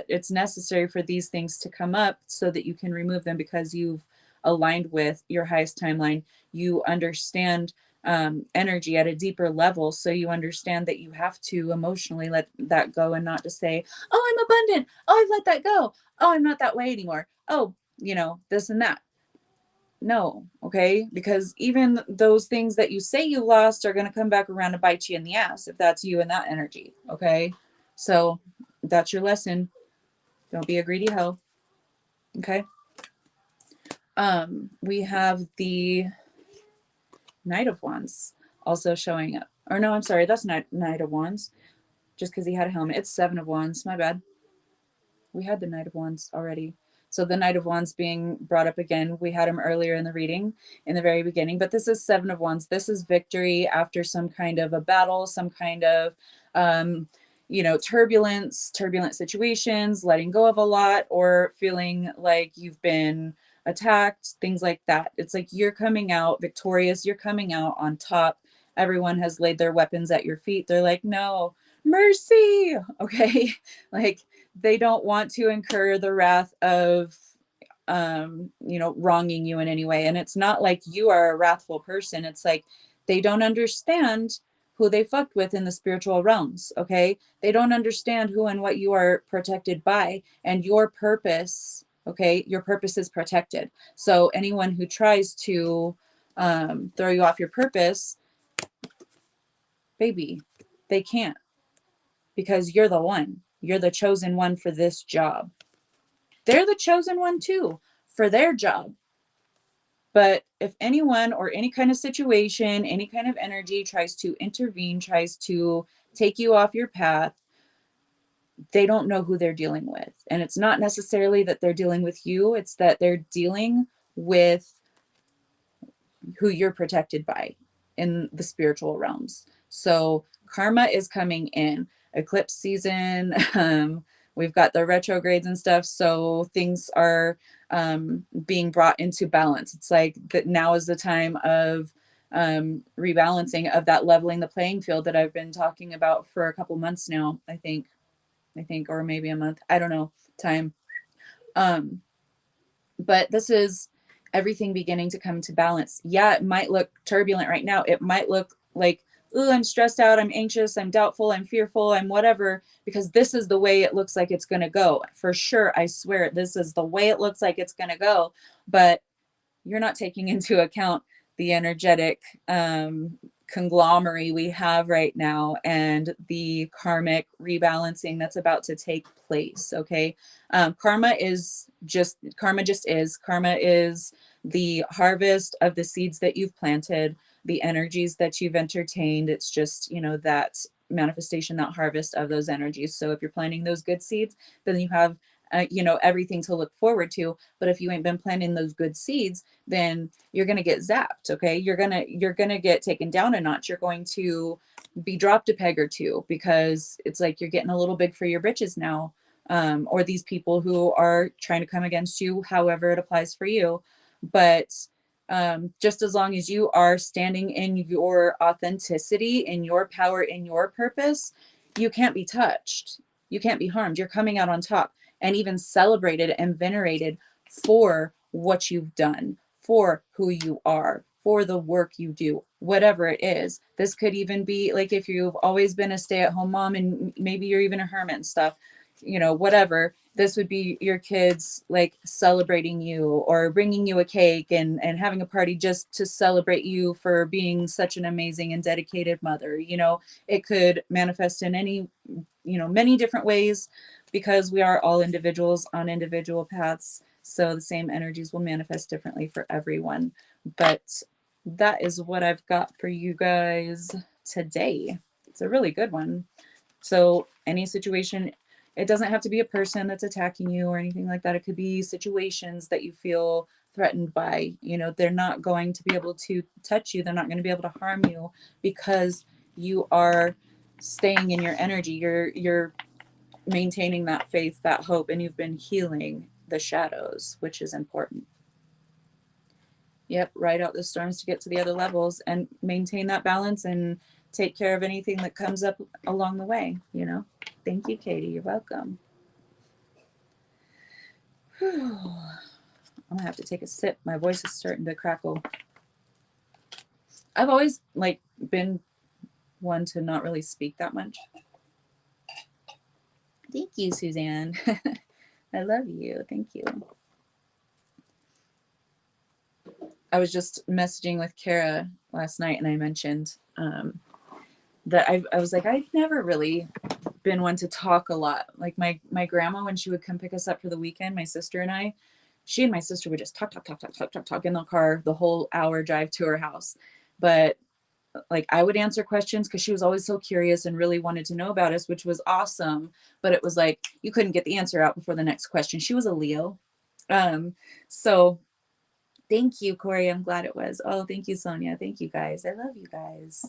it's necessary for these things to come up so that you can remove them because you've aligned with your highest timeline. You understand energy at a deeper level. So you understand that you have to emotionally let that go and not just say, oh, I'm abundant. Oh, I've let that go. Oh, I'm not that way anymore. Oh, this and that. No, okay? Because even those things that you say you lost are going to come back around to bite you in the ass if that's you and that energy, okay? So that's your lesson. Don't be a greedy hoe. Okay. We have the Knight of Wands also showing up. Or no, I'm sorry, that's not Knight of Wands. Just because he had a helmet. It's Seven of Wands. My bad. We had the Knight of Wands already. So the Knight of Wands being brought up again. We had him earlier in the reading in the very beginning, but this is Seven of Wands. This is victory after some kind of a battle, some kind of turbulent situations, letting go of a lot, or feeling like you've been attacked, things like that. It's like you're coming out victorious, you're coming out on top. Everyone has laid their weapons at your feet. They're like, no, mercy. Okay. Like they don't want to incur the wrath of wronging you in any way. And it's not like you are a wrathful person. It's like they don't understand who they fucked with in the spiritual realms. Okay. They don't understand who and what you are protected by, and your purpose. Okay. Your purpose is protected. So anyone who tries to throw you off your purpose, baby, they can't, because you're the one. You're the chosen one for this job. They're the chosen one too for their job. But if anyone or any kind of situation, any kind of energy tries to intervene, tries to take you off your path, they don't know who they're dealing with. And it's not necessarily that they're dealing with you, it's that they're dealing with who you're protected by in the spiritual realms. So karma is coming in. Eclipse season, we've got the retrogrades and stuff. So things are being brought into balance. It's like that now is the time of rebalancing, of that leveling the playing field that I've been talking about for a couple months now, I think, or maybe a month. I don't know, time. But this is everything beginning to come to balance. Yeah, it might look turbulent right now. It might look like, oh, I'm stressed out, I'm anxious, I'm doubtful, I'm fearful, I'm whatever, because this is the way it looks like it's going to go. For sure, I swear, this is the way it looks like it's going to go. But you're not taking into account the energetic conglomerate we have right now and the karmic rebalancing that's about to take place. Okay. Karma just is. Karma is the harvest of the seeds that you've planted, the energies that you've entertained. It's just, that manifestation, that harvest of those energies. So if you're planting those good seeds, then you have everything to look forward to. But if you ain't been planting those good seeds, then you're going to get zapped. Okay. You're going to get taken down a notch. You're going to be dropped a peg or two, because it's like you're getting a little big for your britches now. Or these people who are trying to come against you, however it applies for you. But just as long as you are standing in your authenticity, in your power, in your purpose, you can't be touched. You can't be harmed. You're coming out on top, and even celebrated and venerated for what you've done, for who you are, for the work you do, whatever it is. This could even be like if you've always been a stay-at-home mom and maybe you're even a hermit and stuff, whatever. This would be your kids like celebrating you or bringing you a cake and having a party just to celebrate you for being such an amazing and dedicated mother. It could manifest in any, many different ways, because we are all individuals on individual paths. So the same energies will manifest differently for everyone. But that is what I've got for you guys today. It's a really good one. So any situation, it doesn't have to be a person that's attacking you or anything like that. It could be situations that you feel threatened by. They're not going to be able to touch you. They're not going to be able to harm you, because you are staying in your energy. You're maintaining that faith, that hope, and you've been healing the shadows, which is important. Yep, ride out the storms to get to the other levels and maintain that balance and take care of anything that comes up along the way. Thank you, Katie. You're welcome. Whew. I'm gonna have to take a sip. My voice is starting to crackle. I've always been one to not really speak that much. Thank you, Suzanne. I love you. Thank you. I was just messaging with Kara last night, and I mentioned that I was like, I've never really been one to talk a lot. Like my grandma, when she would come pick us up for the weekend, my sister and I, she and my sister would just talk in the car the whole hour drive to her house. But I would answer questions because she was always so curious and really wanted to know about us, which was awesome. But it was like you couldn't get the answer out before the next question. She was a Leo. So thank you, Corey. I'm glad it was. Oh, thank you, Sonia. Thank you, guys. I love you guys.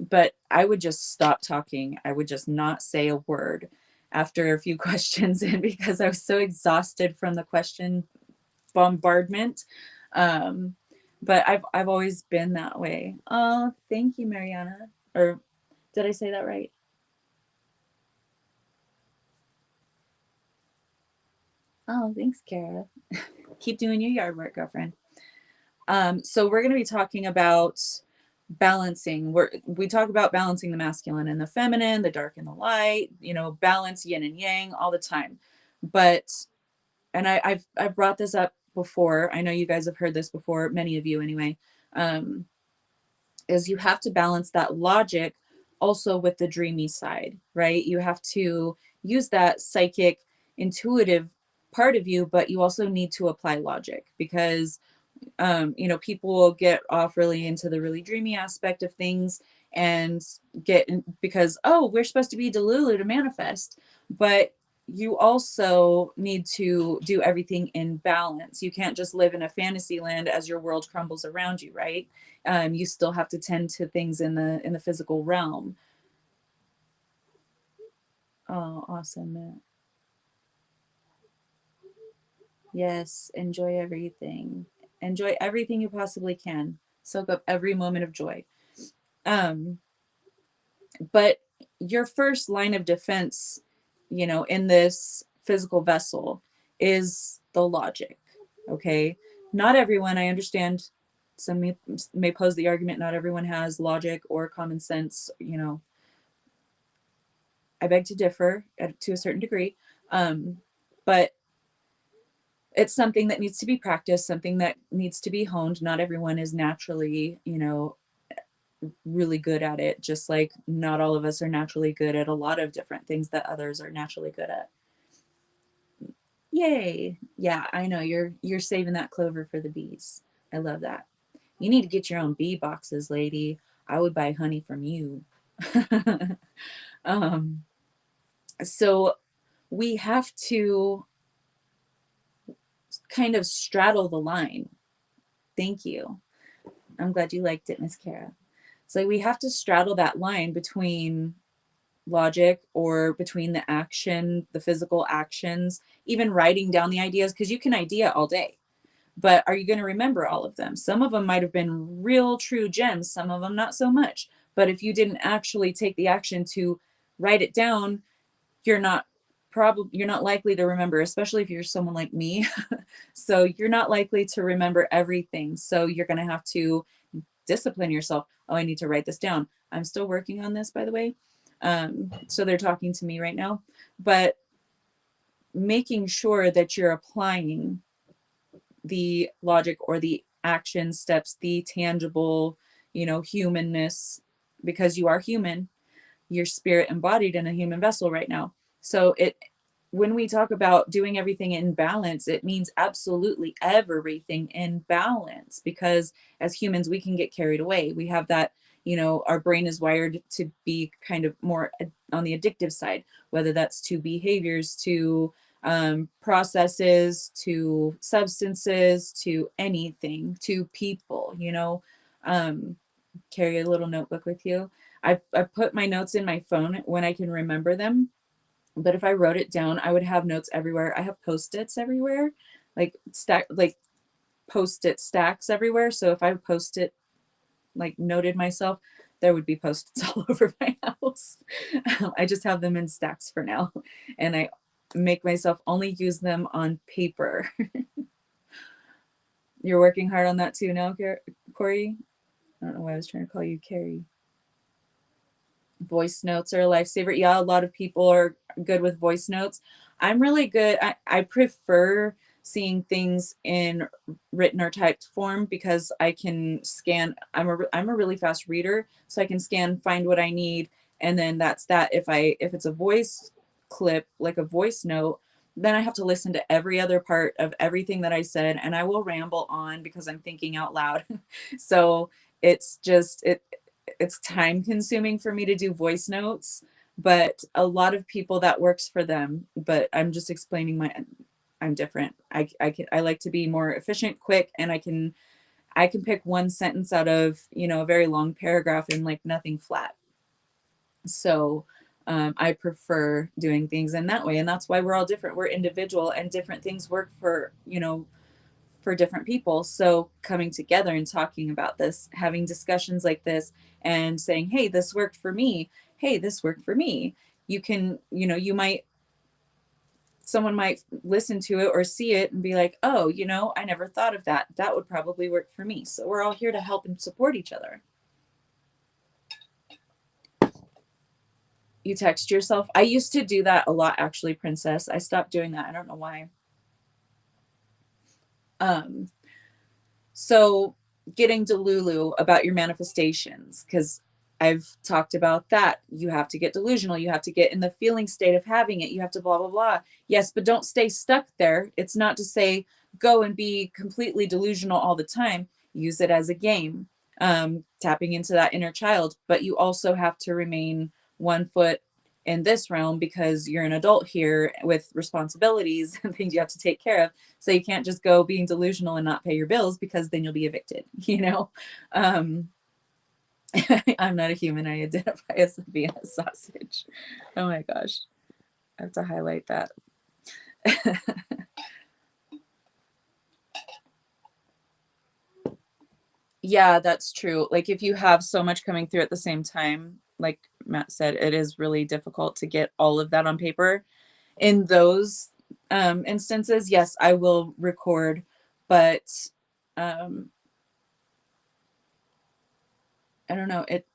But I would just stop talking. I would just not say a word after a few questions in, because I was so exhausted from the question bombardment. Um, but I've always been that way. Oh, thank you, Mariana. Or did I say that right? Oh, thanks, Kara. Keep doing your yard work, girlfriend. So we're going to be talking about balancing. We talk about balancing the masculine and the feminine, the dark and the light, balance yin and yang all the time. But, and I've brought this up before. I know you guys have heard this before, many of you anyway, is you have to balance that logic also with the dreamy side, right? You have to use that psychic, intuitive part of you, but you also need to apply logic because people will get off really into the really dreamy aspect of things and because, oh, we're supposed to be Delulu to manifest, but you also need to do everything in balance. You can't just live in a fantasy land as your world crumbles around you, right? You still have to tend to things in the physical realm. Oh, awesome, Matt. Yes, enjoy everything. Enjoy everything you possibly can. Soak up every moment of joy. Um, but your first line of defense, in this physical vessel is the logic. Okay. Not everyone, I understand, some may pose the argument, not everyone has logic or common sense. I beg to differ to a certain degree. But it's something that needs to be practiced, something that needs to be honed. Not everyone is naturally, really good at it, just like not all of us are naturally good at a lot of different things that others are naturally good at. Yay. Yeah, I know you're saving that clover for the bees. I love that. You need to get your own bee boxes, lady. I would buy honey from you. um so we have to kind of straddle the line. Thank you. I'm glad you liked it, Miss Kara. So we have to straddle that line between logic or between the action, the physical actions, even writing down the ideas, because you can idea all day. But are you going to remember all of them? Some of them might have been real true gems, some of them not so much. But if you didn't actually take the action to write it down, you're not likely to remember, especially if you're someone like me. So you're not likely to remember everything. So you're going to have to discipline yourself. Oh, I need to write this down. I'm still working on this, by the way. So they're talking to me right now, but making sure that you're applying the logic or the action steps, the tangible, humanness, because you are human, your spirit embodied in a human vessel right now. So when we talk about doing everything in balance, it means absolutely everything in balance, because as humans, we can get carried away. We have that, our brain is wired to be kind of more on the addictive side, whether that's to behaviors, to processes, to substances, to anything, to people, carry a little notebook with you. I put my notes in my phone when I can remember them. But if I wrote it down, I would have notes everywhere. I have post-its everywhere, like post-it stacks everywhere. So if I post-it, noted myself, there would be post-its all over my house. I just have them in stacks for now. And I make myself only use them on paper. You're working hard on that too now, Corey? I don't know why I was trying to call you Carrie. Voice notes are a lifesaver. Yeah, a lot of people are good with voice notes. I'm really good. I prefer seeing things in written or typed form because I can scan. I'm a really fast reader, so I can scan, find what I need, and then that's that. If it's a voice clip, like a voice note, then I have to listen to every other part of everything that I said, and I will ramble on because I'm thinking out loud. So it's just it's time consuming for me to do voice notes, but a lot of people that works for them. But I'm just explaining I'm different. I like to be more efficient, quick, and I can pick one sentence out of, a very long paragraph in like nothing flat. So I prefer doing things in that way. And that's why we're all different. We're individual, and different things work for, for different people. So coming together and talking about this, having discussions like this and saying, hey, this worked for me. Hey, this worked for me. You can, you know, someone might listen to it or see it and be like, oh, you know, I never thought of that. That would probably work for me. So we're all here to help and support each other. You text yourself. I used to do that a lot, actually, Princess. I stopped doing that. I don't know why. So getting DELULU about your manifestations, because I've talked about that. You have to get delusional. You have to get in the feeling state of having it. You have to blah, blah, blah. Yes, but don't stay stuck there. It's not to say go and be completely delusional all the time. Use it as a game, tapping into that inner child. But you also have to remain 1 foot in this realm because you're an adult here with responsibilities and things you have to take care of. So you can't just go being delusional and not pay your bills because then you'll be evicted, you know? I'm not a human. I identify as a Vienna sausage. Oh my gosh. I have to highlight that. Yeah, that's true. Like if you have so much coming through at the same time, like Matt said, it is really difficult to get all of that on paper. In those instances, yes, I will record, but I don't know. It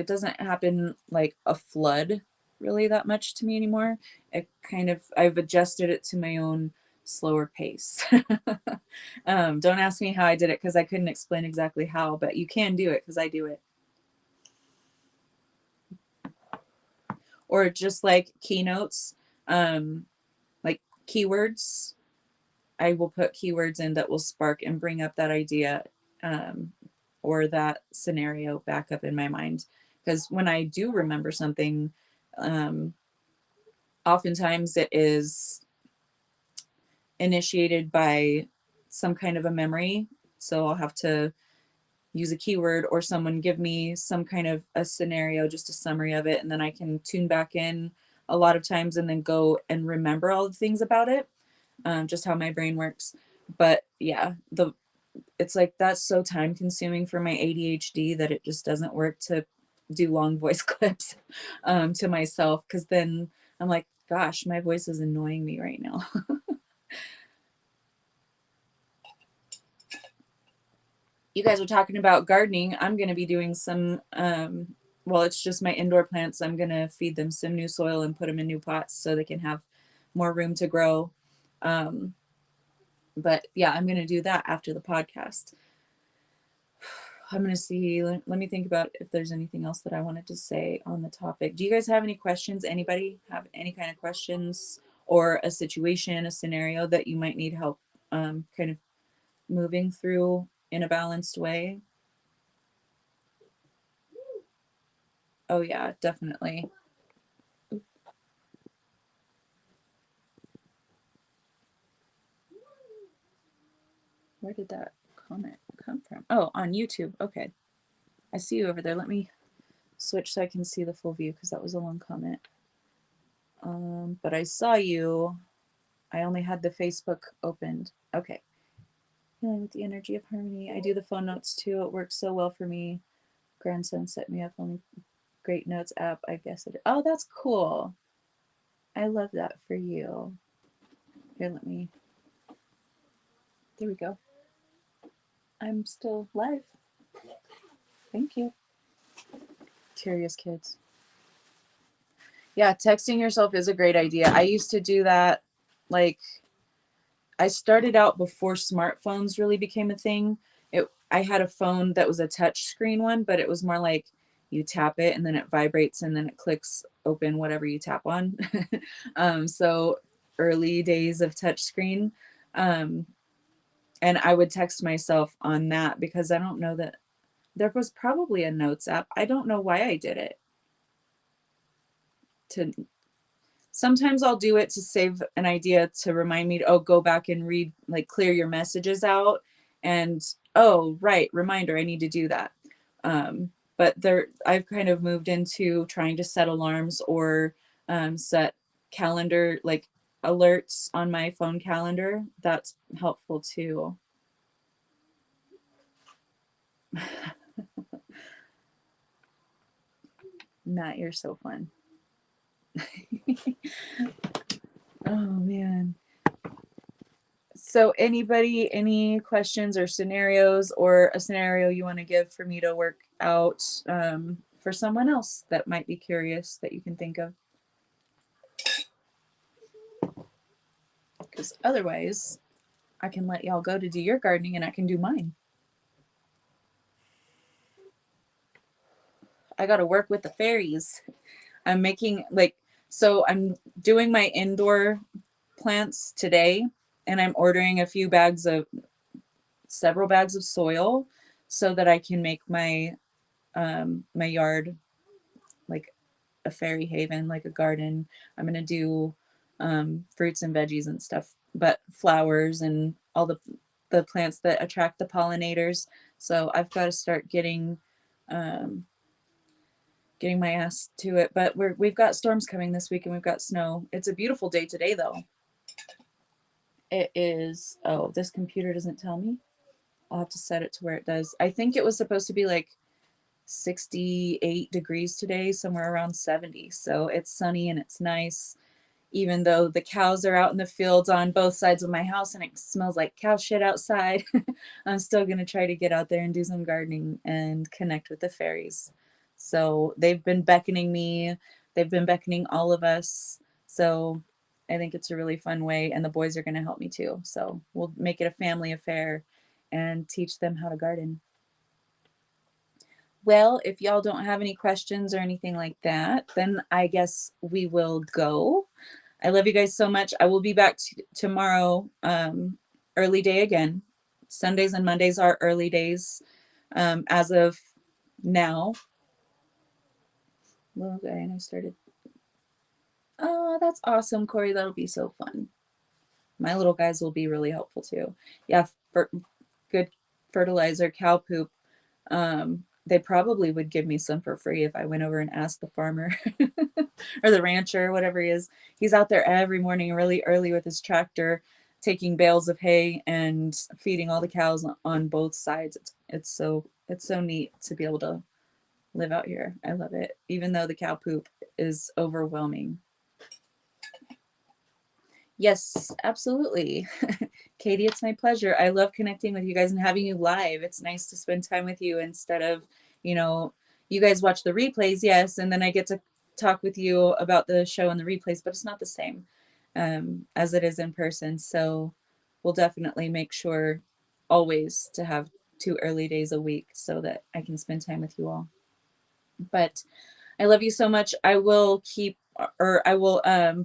doesn't happen like a flood really that much to me anymore. I've adjusted it to my own slower pace. Don't ask me how I did it because I couldn't explain exactly how, but you can do it because I do it. Or just like keynotes, like keywords. I will put keywords in that will spark and bring up that idea or that scenario back up in my mind. Because when I do remember something, oftentimes it is initiated by some kind of a memory. So I'll have to use a keyword or someone give me some kind of a scenario, just a summary of it. And then I can tune back in a lot of times and then go and remember all the things about it, just how my brain works. But yeah, it's like that's so time consuming for my ADHD that it just doesn't work to do long voice clips to myself, because then I'm like, gosh, my voice is annoying me right now. You guys are talking about gardening. I'm going to be doing some, well, it's just my indoor plants. I'm going to feed them some new soil and put them in new pots so they can have more room to grow. But yeah, I'm going to do that after the podcast. I'm going to see, let me think about if there's anything else that I wanted to say on the topic. Do you guys have any questions? Anybody have any kind of questions or a situation, a scenario that you might need help kind of moving through in a balanced way? Oh yeah, definitely. Where did that comment come from? Oh, on YouTube. Okay. I see you over there. Let me switch so I can see the full view because that was a long comment. But I saw you. I only had the Facebook opened. Okay. Healing with the energy of harmony. I do the phone notes too. It works so well for me. Grandson set me up on the Great Notes app. I guess it. Oh, that's cool. I love that for you. Here, let me. There we go. I'm still live. Thank you. Curious kids. Yeah, texting yourself is a great idea. I used to do that. Like, I started out before smartphones really became a thing. I had a phone that was a touch screen one, but it was more like you tap it and then it vibrates and then it clicks open whatever you tap on. So early days of touch screen. And I would text myself on that because I don't know that there was probably a notes app. I don't know why I did it. Sometimes I'll do it to save an idea to remind me to, oh, go back and read, like clear your messages out. And, oh, right, reminder, I need to do that. But I've kind of moved into trying to set alarms or set calendar, like alerts on my phone calendar, that's helpful too. Matt, you're so fun. Oh man. So anybody, any questions or scenarios, or a scenario you want to give for me to work out for someone else that might be curious that you can think of? Because otherwise I can let y'all go to do your gardening and I can do mine. I got to work with the fairies. I'm making so I'm doing my indoor plants today, and I'm ordering several bags of soil so that I can make my my yard like a fairy haven, like a garden. I'm gonna do fruits and veggies and stuff, but flowers and all the plants that attract the pollinators. So I've got to start um, getting my ass to it. But we've got storms coming this week and we've got snow. It's a beautiful day today though. It is, oh, this computer doesn't tell me. I'll have to set it to where it does. I think it was supposed to be like 68 degrees today, somewhere around 70. So it's sunny and it's nice, even though the cows are out in the fields on both sides of my house and it smells like cow shit outside. I'm still going to try to get out there and do some gardening and connect with the fairies. So they've been beckoning me, they've been beckoning all of us. So I think it's a really fun way, and the boys are going to help me too. So we'll make it a family affair and teach them how to garden. Well, if y'all don't have any questions or anything like that, then I guess we will go. I love you guys so much. I will be back tomorrow, early day again. Sundays and Mondays are early days as of now. Little guy, and I started. Oh, that's awesome, Corey. That'll be so fun. My little guys will be really helpful too. Yeah, for good fertilizer, cow poop. They probably would give me some for free if I went over and asked the farmer or the rancher, whatever he is. He's out there every morning really early with his tractor, taking bales of hay and feeding all the cows on both sides. It's so neat to be able to live out here. I love it, even though the cow poop is overwhelming. Yes, absolutely. Katie, it's my pleasure. I love connecting with you guys and having you live. It's nice to spend time with you instead of, you guys watch the replays, yes, and then I get to talk with you about the show and the replays, but it's not the same as it is in person. So we'll definitely make sure always to have 2 early days a week so that I can spend time with you all. But I love you so much. I will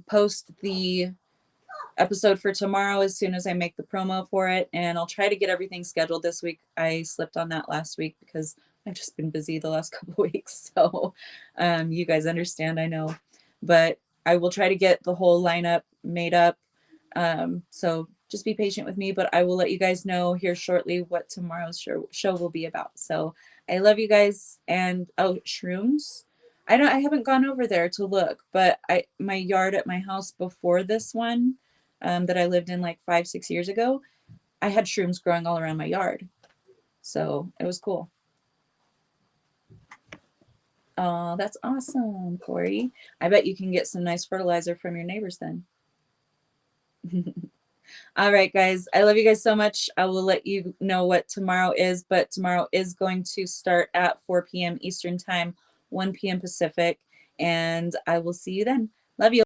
post the episode for tomorrow as soon as I make the promo for it, and I'll try to get everything scheduled this week. I slipped on that last week because I've just been busy the last couple weeks, so you guys understand, I know, but I will try to get the whole lineup made up. So just be patient with me, but I will let you guys know here shortly what tomorrow's show will be about. So I love you guys. And oh, shrooms, I haven't gone over there to look, but my yard at my house before this one that I lived in like 5-6 years ago, I had shrooms growing all around my yard. So it was cool. Oh, that's awesome, Corey. I bet you can get some nice fertilizer from your neighbors then. All right, guys. I love you guys so much. I will let you know what tomorrow is, but tomorrow is going to start at 4 p.m. Eastern Time, 1 p.m. Pacific, and I will see you then. Love you.